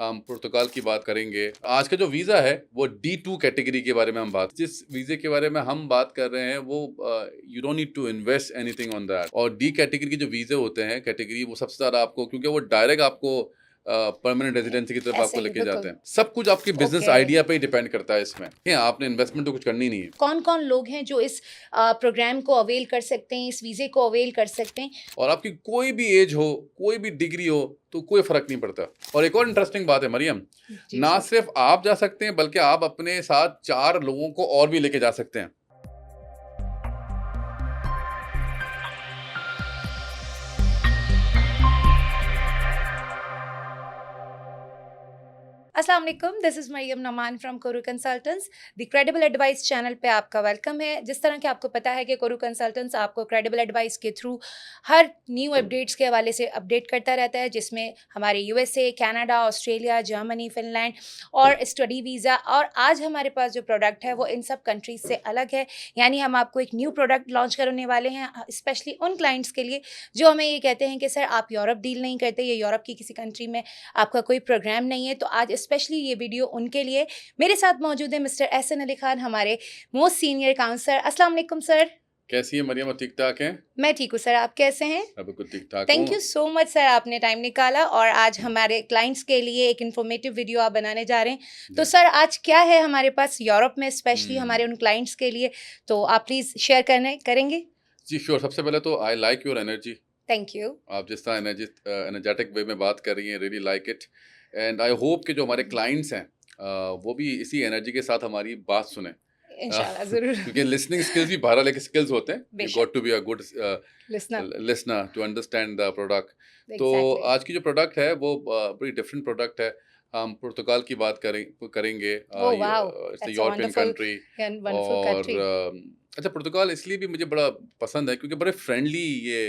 हम पुर्तगाल की बात करेंगे। आज का जो वीज़ा है वो D2 कैटेगरी के बारे में हम बात, जिस वीज़े के बारे में हम बात कर रहे हैं वो you don't need to invest anything on that. और डी कैटेगरी के जो वीज़े होते हैं कैटेगरी, वो सबसे ज़्यादा आपको, क्योंकि वो डायरेक्ट आपको परमानेंट रेजिडेंसी की तरफ ऐसे आपको ही लेके बिल्कुल। जाते हैं। सब कुछ आपके बिजनेस ओके। आइडिया पे ही डिपेंड करता है इसमें। आपने इन्वेस्टमेंट तो कुछ करनी नहीं है। कौन कौन लोग हैं जो इस प्रोग्राम को अवेल कर सकते हैं, इस वीज़े को अवेल कर सकते हैं? और आपकी कोई भी एज हो, कोई भी डिग्री हो, तो कोई फ़र्क नहीं पड़ता। और एक और इंटरेस्टिंग बात है मरियम, जी ना सर। सिर्फ़ आप जा सकते हैं बल्कि आप अपने साथ 4 लोगों को और भी लेके जा सकते हैं। अस्सलाम वालेकुम, this is Maryam Noman from Koru consultants. The credible advice channel पे आपका वेलकम है। जिस तरह कि आपको पता है कि कोरू कंसल्टेंट्स आपको क्रेडिबल एडवाइस के थ्रू हर न्यू अपडेट्स के हवाले से अपडेट करता रहता है, जिसमें हमारे USA, Canada, Australia, Germany, Finland और स्टडी वीज़ा। और आज हमारे पास जो प्रोडक्ट है वो इन सब कंट्रीज़ से अलग है, यानी हम आपको एक न्यू प्रोडक्ट लॉन्च करने वाले हैं, स्पेशली उन क्लाइंट्स के लिए जो हमें ये कहते हैं कि सर आप यूरोप डील नहीं करते, या यूरोप की किसी कंट्री में आपका कोई प्रोग्राम नहीं है। तो आज स्पेशली ये वीडियो उनके लिए। मेरे साथ मौजूद है मिस्टर एहसन अली खान, हमारे मोस्ट सीनियर काउंसलर। अस्सलाम वालेकुम सर। कैसी हैं मरियम, ठीक-ठाक हैं? मैं ठीक हूँ सर, आप कैसे हैं? मैं बिल्कुल ठीक-ठाक हूँ। Thank you so much sir, आपने टाइम निकाला और आज हमारे क्लाइंट्स के लिए एक इन्फॉर्मेटिव वीडियो आप बनाने जा रहे हैं। तो जी। सर आज क्या है हमारे पास यूरोप में, स्पेशली हुँ। हमारे उन क्लाइंट्स के लिए, तो आप प्लीज़ शेयर करेंगे? जी, श्योर। सबसे पहले तो I like your energy. Thank you. आप जिस तरह एनर्जेटिक वे में बात कर रही हैं, really like it. And I hope कि जो हमारे क्लाइंट्स हैं वो भी इसी एनर्जी के साथ हमारी बात सुनें। इंशाल्लाह ज़रूर। क्योंकि लिसनिंग स्किल्स भी बाहर वाले के स्किल्स होते हैं। यू बेशक। Got to be a good listener. Listener to understand the product. तो एग्जैक्टली। आज की जो प्रोडक्ट है वो बड़ी डिफरेंट प्रोडक्ट है। हम पुर्तगाल की बात करेंगे। Oh wow, it's a that's a European wonderful country. And wonderful और कंट्री। अच्छा, पुर्तगाल इसलिए भी मुझे बड़ा पसंद है क्योंकि बड़े फ्रेंडली ये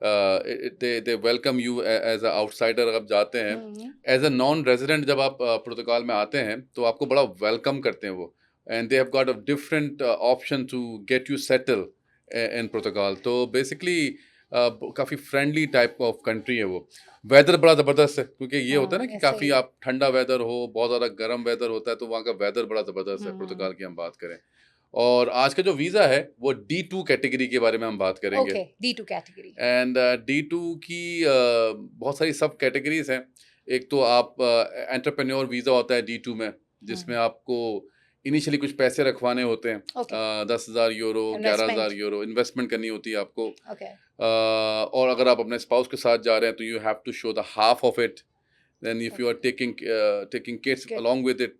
they welcome you as a outsider. आप जाते हैं हुँ। एज अ नॉन रेजिडेंट, जब आप पुर्तगाल में आते हैं तो आपको बड़ा वेलकम करते हैं वो। And they have got a different option to get you settle in Portugal. तो बेसिकली काफ़ी फ्रेंडली टाइप ऑफ कंट्री है वो। वेदर बड़ा ज़बरदस्त है, क्योंकि ये होता है ना कि ऐसे काफ़ी ही। आप ठंडा वेदर हो, बहुत ज़्यादा गर्म वेदर होता है, तो वहाँ का वेदर बड़ा ज़बरदस्त है हुँ। पुर्तगाल की हम बात करें। और आज का जो वीज़ा है वो D2 कैटेगरी के बारे में हम बात करेंगे। Okay, डी2 category. एंड D2 की बहुत सारी सब कैटेगरीज़ हैं। एक तो आप एंटरप्रेन्योर वीज़ा होता है D2 में, जिसमें हुँ। आपको इनिशियली कुछ पैसे रखवाने होते हैं। Okay, 10,000 euro, investment. 11,000 euro investment करनी होती है आपको। ओके, और अगर आप अपने स्पाउस के साथ जा रहे हैं तो you have to show the half of it. Then if you are okay, taking kids good. along with it,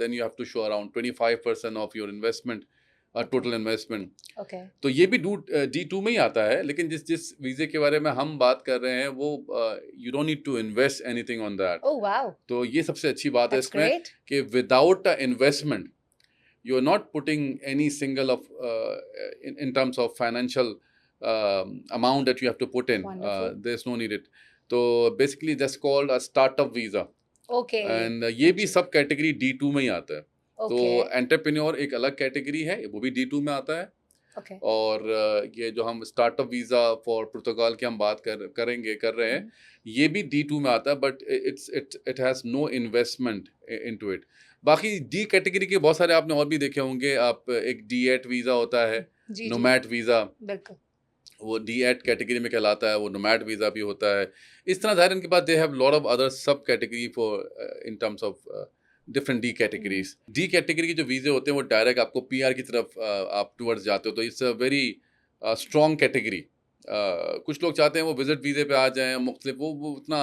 then you have to show around 25% of your investment, okay, total investment. Okay, तो ये भी D2 में ही आता है, लेकिन जिस जिस वीज़े के बारे में हम बात कर रहे हैं वो you don't need to invest anything on that. Oh wow! तो ये सबसे अच्छी बात है दैट्स इसमें ग्रेट। कि without investment you are not putting any single of in terms of financial amount that you have to put in. Wonderful. There's no needed. तो basically just called a startup visa. Okay, and ये भी जी, सब category D2 में ही आता है। तो okay, entrepreneur एक अलग कैटेगरी है, वो भी D2 में आता है। ओके। और ये जो हम स्टार्टअप वीज़ा फॉर पुर्तगाल की हम बात कर रहे हैं, हुँ। ये भी D2 में आता है, but it has no investment into it. बाकी डी कैटेगरी के बहुत सारे आपने और भी देखे होंगे। आप एक D8 वीज़ा होता है, जी, जी, नोमैड वीज़ा, बिल्कुल। वो D8 कैटेगरी में कहलाता है। वो नोमैड वीज़ा भी होता है। इस तरह ज़ाहिर है इनके पास they have lot of other sub category for in terms of different D hmm. Categories. D category के जो वीज़े होते हैं वो डायरेक्ट आपको पीआर की तरफ आप टूवर्ड्स जाते हो, तो it's a very strong category. कुछ लोग चाहते हैं वो विजिट वीज़े पे आ जाएँ मुख्तलिफ, वो उतना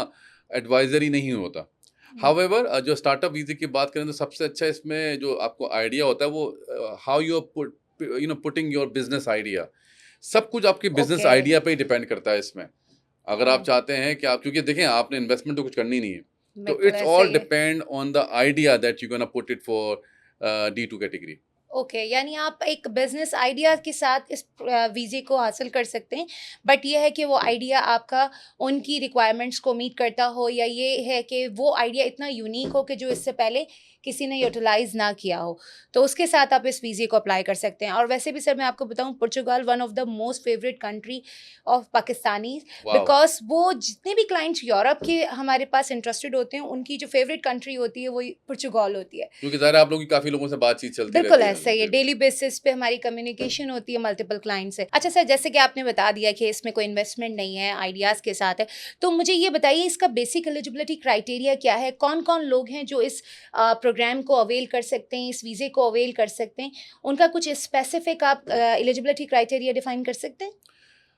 एडवाइजरी नहीं होता। हुँ। हाउएवर जो स्टार्टअप वीज़े की बात करें तो सबसे अच्छा इसमें जो आपको आइडिया होता है वो how you putting your business idea. सब कुछ आपके बिजनेस ओके। आइडिया पे ही डिपेंड करता है इसमें। अगर आप हुँ, चाहते हैं कि आप, क्योंकि देखें आपने इन्वेस्टमेंट तो कुछ करनी नहीं है, तो बिल्कुल इट्स ऐसे ऑल ही है। Depend on the idea that you gonna put it for D2 category. Okay, यानी आप एक बिजनेस आइडिया के साथ इस वीज़े को हासिल कर सकते हैं, बट ये है कि वो आइडिया आपका उनकी रिक्वायरमेंट्स को मीट करता हो, या ये है कि वो आइडिया इतना यूनिक हो कि जो इससे पहले किसी ने यूटिलाइज ना किया हो, तो उसके साथ आप इस वीज़े को अप्लाई कर सकते हैं। और वैसे भी सर मैं आपको बताऊं, Portugal one of the most favourite country of Pakistani, wow. Because वो जितने भी क्लाइंट्स यूरोप के हमारे पास इंटरेस्टेड होते हैं, उनकी जो फेवरेट कंट्री होती है वो पुर्तगाल होती है। क्योंकि ज़ाहिर है आप लोगों की काफ़ी लोगों से बातचीत चलती बिल्कुल रहती है। ऐसा ही है, जी। डेली बेसिस पे हमारी कम्युनिकेशन होती है मल्टीपल क्लाइंट से। अच्छा सर, जैसे कि आपने बता दिया कि इसमें कोई इन्वेस्टमेंट नहीं है, आइडियाज़ के साथ है, तो मुझे ये बताइए इसका बेसिक एलिजिबिलिटी क्राइटेरिया क्या है? कौन-कौन लोग हैं जो इस प्रोग्राम को अवेल कर सकते हैं, इस वीज़े को अवेल कर सकते हैं? उनका कुछ स्पेसिफिक आप एलिजिबिलिटी क्राइटेरिया डिफाइन कर सकते हैं?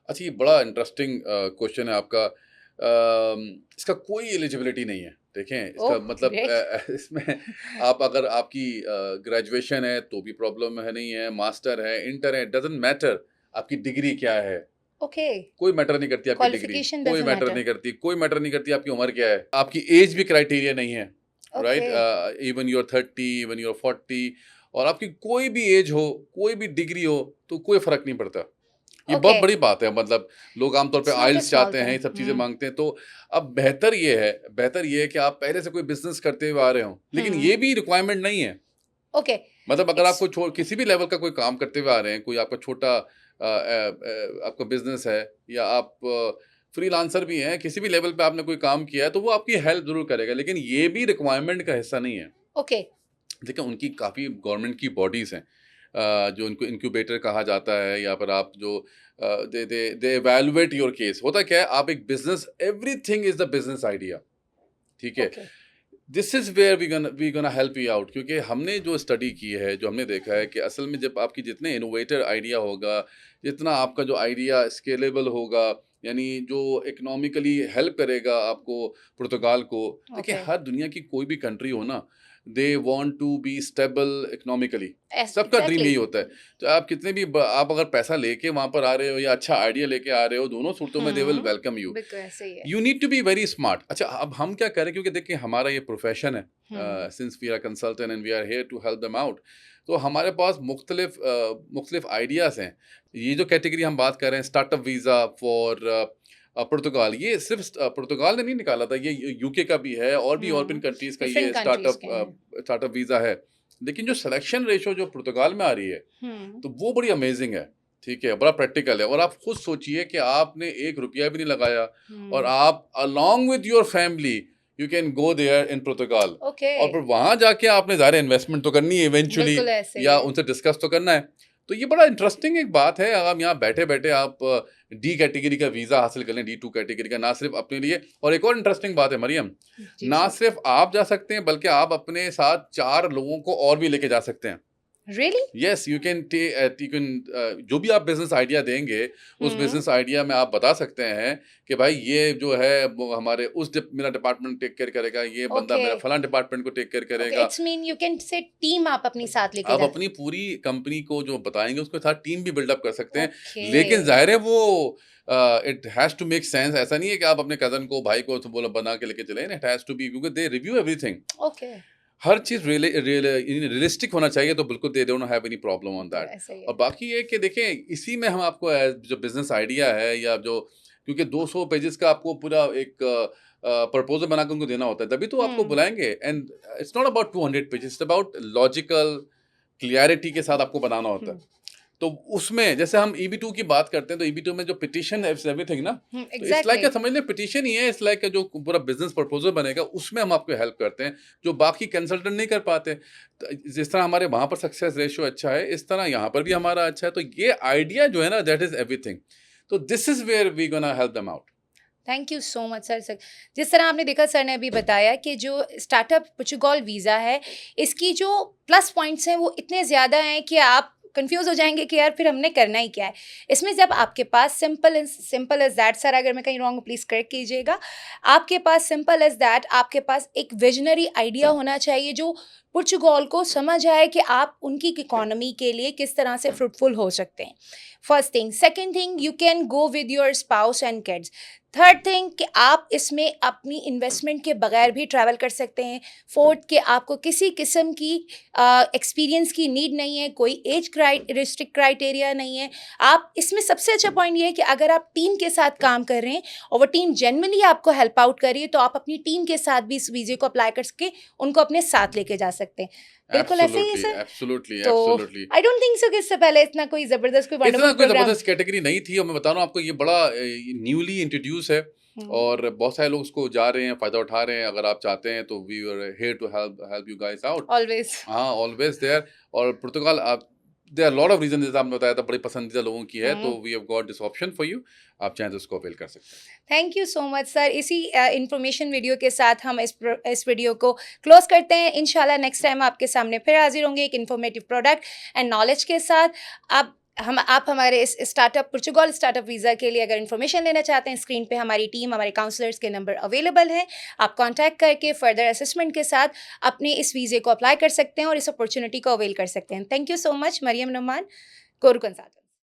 अच्छा, ये बड़ा इंटरेस्टिंग क्वेश्चन है आपका। इसका कोई एलिजिबिलिटी नहीं है। देखें, इसका ओह! मतलब ग्रेट। इसमें आप अगर आपकी ग्रेजुएशन है तो भी प्रॉब्लम है नहीं है, मास्टर है, इंटर है, डज़न्ट मैटर आपकी डिग्री क्या है, ओके, कोई मैटर नहीं करती आपकी डिग्री, क्वालिफिकेशन कोई डज़न्ट मैटर मैटर। नहीं करती, कोई मैटर नहीं करती आपकी उम्र क्या है, आपकी एज भी क्राइटेरिया नहीं है, right? Okay, even you are 30, even you are 40, और आपकी कोई भी एज हो, कोई भी डिग्री हो, तो कोई फ़र्क नहीं पड़ता। ये ओके, बहुत बड़ी बात है, मतलब लोग आमतौर पे it's not a aisles small चाहते हैं, थिंग। ये सब चीज़ें माँगते हैं, तो अब बेहतर ये है कि आप पहले से कोई बिज़नेस करते हुए आ रहे हों, लेकिन हुँ, ये भी रिक्वायरमेंट नहीं है। ओके, मतलब अगर इट्स आपको किसी भी लेवल का कोई काम करते हुए आ रहे हैं, कोई आपका छोटा आपका बिज़नेस है, या आप फ्रीलांसर भी हैं, किसी भी लेवल पे आपने कोई काम किया है, तो वो आपकी हेल्प ज़रूर करेगा, लेकिन ये भी रिक्वायरमेंट का हिस्सा नहीं है। ओके, देखिए, उनकी काफ़ी गवर्नमेंट की बॉडीज़ हैं, जो उनको इंक्यूबेटर कहा जाता है, या फिर आप जो दे इवैल्यूएट योर केस। होता क्या है, आप एक business, everything is the business idea, ठीक है? Okay, this is where we gonna help you out, क्योंकि हमने जो स्टडी की है, जो हमने देखा है कि असल में जब आपकी जितने इनोवेटर आइडिया होगा, जितना आपका जो आइडिया स्केलेबल होगा, यानी जो इकोनॉमिकली हेल्प करेगा आपको, पुर्तगाल को। देखिए, ओके, हर दुनिया की कोई भी कंट्री हो ना, they want to be stable economically. Yes सबका ड्रीम एग्ज़ैक्टली। यही होता है। तो आप कितने भी आप अगर पैसा लेके वहाँ पर आ रहे हो या अच्छा आइडिया लेके आ रहे हो, दोनों सूरतों में they will um, welcome you. बिल्कुल ऐसे ही है। You need to be very smart. अच्छा, अब हम क्या करें, क्योंकि देखिए हमारा ये प्रोफेशन है, hmm, since we are consultant and we are here to help them out, तो हमारे पास मुख्तलिफ आइडियाज़ हैं। ये जो कैटेगरी हम बात कर रहे हैं, स्टार्टअप वीज़ा फॉर पुर्तगाल, ये सिर्फ पुर्तगाल ने नहीं निकाला था, ये यूके का भी है, और भी यूरोपियन हुँ, कंट्रीज़ का ये डिफरेंट कंट्रीज़ के हैं। स्टार्टअप वीज़ा है। लेकिन जो सिलेक्शन रेशो जो पुर्तगाल में आ रही है, हुँ, तो वो बड़ी अमेजिंग है, ठीक है? बड़ा प्रैक्टिकल है, और आप खुद सोचिए कि आपने ₹1 भी नहीं लगाया, और हुँ, आप along with your family you can go there in Portugal, okay, और फिर वहाँ जाके आपने ज़ाहिर है इन्वेस्टमेंट तो करनी है इवेंचुअली, बिल्कुल ऐसे ही या है। उनसे डिस्कस तो करना है। तो ये बड़ा इंटरेस्टिंग एक बात है, आप यहाँ बैठे-बैठे आप डी कैटेगरी का वीज़ा हासिल कर लें, डी 2 कैटेगरी का, ना सिर्फ़ अपने लिए। और एक और इंटरेस्टिंग बात है मरियम, जी ना सर। सिर्फ़ आप जा सकते हैं, बल्कि आप अपने साथ 4 लोगों को और भी लेके जा सकते हैं। रियली? यस, यू कैन जो भी आप बिज़नेस आइडिया देंगे, उस हुँ, बिज़नेस आइडिया में आप बता सकते हैं कि भाई ये जो है वो हमारे मेरा डिपार्टमेंट टेक केयर करेगा, ये बंदा ओके, मेरा फलाँ डिपार्टमेंट को टेक केयर ओके, करेगा। It's mean you can say team आप अपनी साथ लेके आप जा। अपनी पूरी कंपनी को जो बताएँगे, उसके साथ टीम भी बिल्डअप कर सकते हैं। ओके, लेकिन ज़ाहिर है वो it has to make sense. ऐसा नहीं है कि आप अपने कज़न को, भाई को तो बोला बना के लेके चले, इट हैज़ टू बी, क्योंकि दे रिव्यू एवरीथिंग। ओके, हर चीज़ रियलिस्टिक होना चाहिए, तो बिल्कुल they don't have any problem on बिल्कुल दैट। ऐसे ही और है। बाकी ये कि देखें, इसी में हम आपको जो बिज़नेस आइडिया है, या जो, क्योंकि 200 पेजेज़ का आपको पूरा एक प्रपोज़ल बना के उनको देना होता है, तभी तो आपको हुँ, बुलाएँगे। And it's not about 200 pages, it's about logical clarity के साथ आपको बनाना होता हुँ, है। तो उसमें जैसे हम EB2 की बात करते हैं, तो EB2 में जो पिटीशन है, इट्स एवरीथिंग ना, हुँ, तो इट्स लाइक एग्ज़ैक्टली। समझ लें पिटीशन ही है, इट्स लाइक जो पूरा बिज़नेस प्रपोज़ल बनेगा, उसमें हम आपको हेल्प करते हैं, जो बाकी कंसल्टेंट नहीं कर पाते। तो जिस तरह हमारे वहाँ पर सक्सेस रेशियो अच्छा है, इस तरह यहाँ पर भी हमारा अच्छा है, तो ये आइडिया जो है ना, दैट इज़ एवरीथिंग। तो this is where we gonna help them out. Thank you so much sir. Sir, जिस तरह आपने देखा, सर ने अभी बताया कि जो स्टार्टअप पुर्तगाल वीज़ा है, इसकी जो प्लस पॉइंट्स हैं वो इतने ज़्यादा हैं कि आप कंफ्यूज हो जाएंगे कि यार फिर हमने करना ही क्या है। इसमें जब आपके पास सिंपल एज दैट, सर अगर मैं कहीं रॉन्ग प्लीज़ करेक्ट कीजिएगा, आपके पास सिंपल एज दैट आपके पास एक विजनरी आइडिया होना चाहिए जो पुर्तगाल को समझ आए कि आप उनकी इकोनॉमी के लिए किस तरह से फ्रूटफुल हो सकते हैं। First thing, second thing, you can go with your spouse and kids. Third thing कि आप इसमें अपनी इन्वेस्टमेंट के बगैर भी ट्रैवल कर सकते हैं। फोर्थ कि आपको किसी किस्म की एक्सपीरियंस की नीड नहीं है, कोई एज रिस्ट्रिक्ट क्राइटेरिया नहीं है। आप इसमें सबसे अच्छा पॉइंट ये है कि अगर आप टीम के साथ काम कर रहे हैं और वो टीम जेन्युइनली आपको हेल्प आउट कर रही है, तो आप अपनी टीम के साथ भी इस वीज़े को अप्लाई करके उनको अपने साथ लेके जा सकते हैं। बिल्कुल ऐसे ही है एब्सोल्युटली, सर। एब्सोल्युटली, तो absolutely. I don't think so कि इससे पहले इतना कोई ज़बरदस्त कोई इतना वंडरफुल कोई प्रोग्राम। ज़बरदस्त कैटेगरी नहीं थी और मैं बता रहा हूँ आपको ये बड़ा न्यूली इंट्रोड्यूस है और बहुत सारे लोग उसको जा रहे हैं, फ़ायदा उठा रहे हैं। अगर आप चाहते हैं तो we are here to help help you guys out. Always. हाँ, ऑलवेज़ देयर। और पुर्तगाल आप there are lot of reason जैसे आपने बताया था बड़ी पसंदीदा लोगों की है, तो we have got this option for you. आप चाहें तो इसको अवेल कर सकते हैं। Thank you so much sir. इसी इंफॉर्मेशन वीडियो के साथ हम इस वीडियो को क्लोज करते हैं। इंशाल्लाह नेक्स्ट टाइम आपके सामने फिर हाजिर होंगे एक इन्फॉर्मेटिव प्रोडक्ट एंड नॉलेज के साथ। आप हमारे इस स्टार्टअप पुर्तगाल स्टार्टअप वीज़ा के लिए अगर इन्फॉर्मेशन लेना चाहते हैं, स्क्रीन पे हमारी टीम, हमारे काउंसलर्स के नंबर अवेलेबल हैं। आप कांटेक्ट करके फर्दर असेसमेंट के साथ अपने इस वीज़े को अप्लाई कर सकते हैं और इस अपॉर्चुनिटी को अवेल कर सकते हैं। Thank you so much. Maryam Noman, Koru consultant.